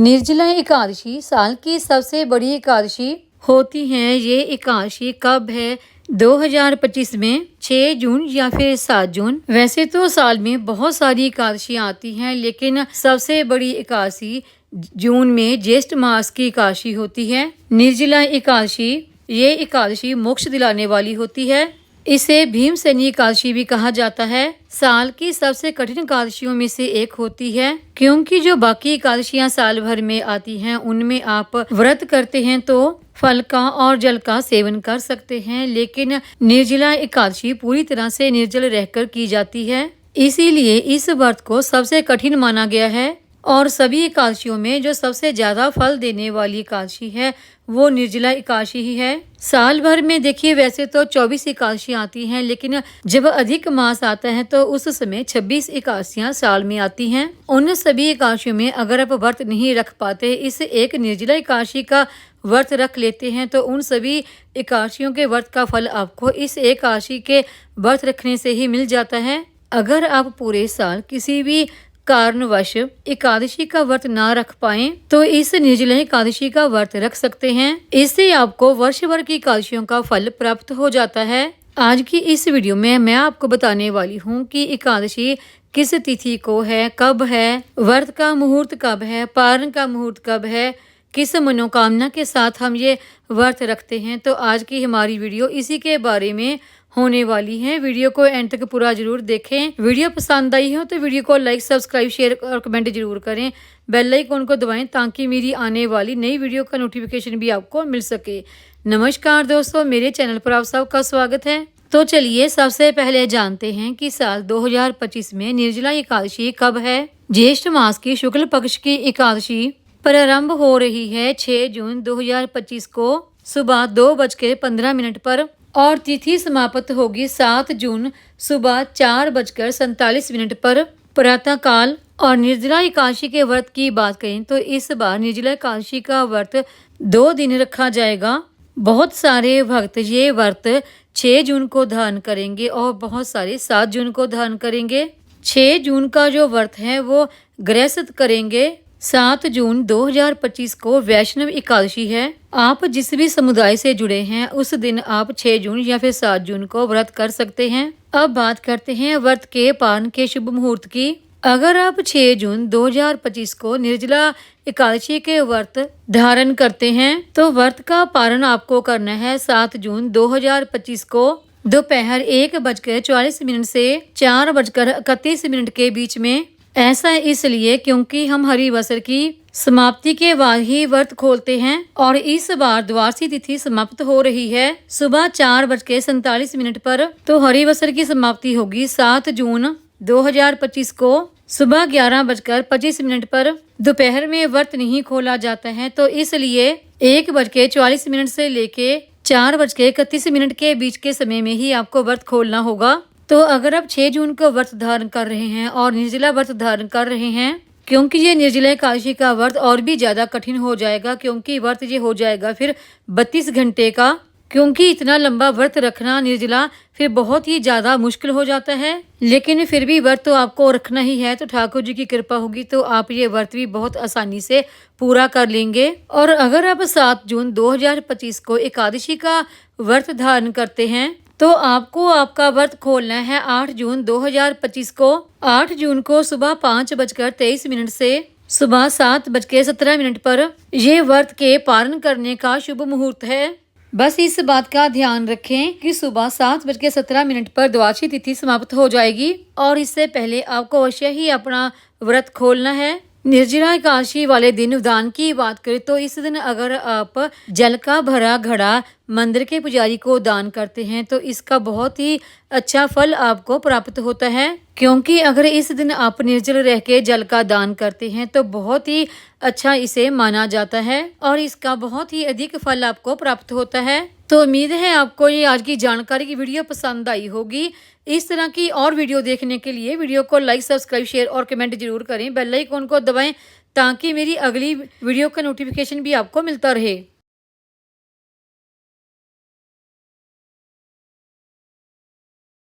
निर्जला एकादशी साल की सबसे बड़ी एकादशी होती है। ये एकादशी कब है? 2025 में 6 जून या फिर 7 जून। वैसे तो साल में बहुत सारी एकादशी आती हैं, लेकिन सबसे बड़ी एकादशी जून में ज्येष्ठ मास की एकादशी होती है। निर्जला एकादशी ये एकादशी मोक्ष दिलाने वाली होती है। इसे भीमसेनी एकादशी भी कहा जाता है। साल की सबसे कठिन एकादशियों में से एक होती है, क्योंकि जो बाकी एकादशियां साल भर में आती हैं उनमें आप व्रत करते हैं तो फल का और जल का सेवन कर सकते हैं, लेकिन निर्जला एकादशी पूरी तरह से निर्जल रहकर की जाती है। इसीलिए इस व्रत को सबसे कठिन माना गया है। और सभी एकादशियों में जो सबसे ज्यादा फल देने वाली एकादशी है वो निर्जला एकादशी ही है। साल भर में देखिए वैसे तो 24 एकादशी आती हैं, लेकिन जब अधिक मास आता है तो उस समय 26 एकादशियां साल में आती हैं। उन सभी एकादशियों में अगर आप व्रत नहीं रख पाते, इस एक निर्जला एकादशी का व्रत रख लेते हैं तो उन सभी एकादशियों के व्रत का फल आपको इस एकादशी के व्रत रखने से ही मिल जाता है। अगर आप पूरे साल किसी भी कारणवश एकादशी का व्रत ना रख पाए तो इस निर्जला एकादशी का व्रत रख सकते हैं। इससे आपको वर्ष भर की एकादशियों का फल प्राप्त हो जाता है। आज की इस वीडियो में मैं आपको बताने वाली हूँ कि एकादशी किस तिथि को है, कब है, व्रत का मुहूर्त कब है, पारण का मुहूर्त कब है, किस मनोकामना के साथ हम ये व्रत रखते हैं। तो आज की हमारी वीडियो इसी के बारे में होने वाली है। वीडियो को एंड तक पूरा जरूर देखें। वीडियो पसंद आई हो तो वीडियो को लाइक, सब्सक्राइब, शेयर और कमेंट जरूर करें। बेल आइकन को दबाएं ताकि मेरी आने वाली नई वीडियो का नोटिफिकेशन भी आपको मिल सके। नमस्कार दोस्तों, मेरे चैनल पर आप सबका स्वागत है। तो चलिए सबसे पहले जानते हैं कि साल 2025 में निर्जला एकादशी कब है। ज्येष्ठ मास की शुक्ल पक्ष की एकादशी प्रारंभ हो रही है 6 जून 2025 को सुबह 2:15 पर और तिथि समाप्त होगी 7 जून सुबह 4:47 पर प्रातः काल। और निर्जला एकादशी के व्रत की बात करें तो इस बार निर्जला एकादशी का व्रत 2 दिन रखा जाएगा। बहुत सारे भक्त ये व्रत 6 जून को धारण करेंगे और बहुत सारे 7 जून को धारण करेंगे। 6 जून का जो व्रत है वो गृहस्थ करेंगे। 7 जून 2025 को वैष्णव एकादशी है। आप जिस भी समुदाय से जुड़े हैं उस दिन आप 6 जून या फिर 7 जून को व्रत कर सकते हैं। अब बात करते हैं व्रत के पारण के शुभ मुहूर्त की। अगर आप 6 जून 2025 को निर्जला एकादशी के व्रत धारण करते हैं तो व्रत का पारण आपको करना है 7 जून 2025 को दोपहर 1:44 से 4:31 के बीच में। ऐसा इसलिए क्योंकि हम हरिवसर की समाप्ति के बाद ही व्रत खोलते हैं और इस बार द्वादशी तिथि समाप्त हो रही है सुबह 4:47 पर। तो हरिवसर की समाप्ति होगी 7 जून 2025 को सुबह 11:25 पर। दोपहर में व्रत नहीं खोला जाता है तो इसलिए 1:44 से लेके 4:31 के बीच के समय में ही आपको व्रत खोलना होगा। तो अगर आप 6 जून को व्रत धारण कर रहे हैं और निर्जला व्रत धारण कर रहे हैं, क्योंकि ये निर्जला एकादशी का व्रत और भी ज्यादा कठिन हो जाएगा, क्योंकि व्रत ये हो जाएगा फिर 32 घंटे का। क्योंकि इतना लंबा व्रत रखना निर्जला फिर बहुत ही ज्यादा मुश्किल हो जाता है, लेकिन फिर भी व्रत तो आपको रखना ही है। तो ठाकुर जी की कृपा होगी तो आप ये व्रत भी बहुत आसानी से पूरा कर लेंगे। और अगर आप 7 जून 2025 को एकादशी का व्रत धारण करते हैं तो आपको आपका व्रत खोलना है 8 जून 2025 को। 8 जून को सुबह 5:23 से सुबह 7:17 पर यह व्रत के पारण करने का शुभ मुहूर्त है। बस इस बात का ध्यान रखें कि सुबह 7:17 पर द्वादशी तिथि समाप्त हो जाएगी और इससे पहले आपको अवश्य ही अपना व्रत खोलना है। निर्जला एकादशी वाले दिन दान की बात करें तो इस दिन अगर आप जल का भरा घड़ा मंदिर के पुजारी को दान करते हैं तो इसका बहुत ही अच्छा फल आपको प्राप्त होता है। क्योंकि अगर इस दिन आप निर्जल रह के जल का दान करते हैं तो बहुत ही अच्छा इसे माना जाता है और इसका बहुत ही अधिक फल आपको प्राप्त होता है। तो उम्मीद है आपको ये आज की जानकारी की वीडियो पसंद आई होगी। इस तरह की और वीडियो देखने के लिए वीडियो को लाइक, सब्सक्राइब, शेयर और कमेंट जरूर करें। बेल आइकन को दबाएं ताकि मेरी अगली वीडियो का नोटिफिकेशन भी आपको मिलता रहे।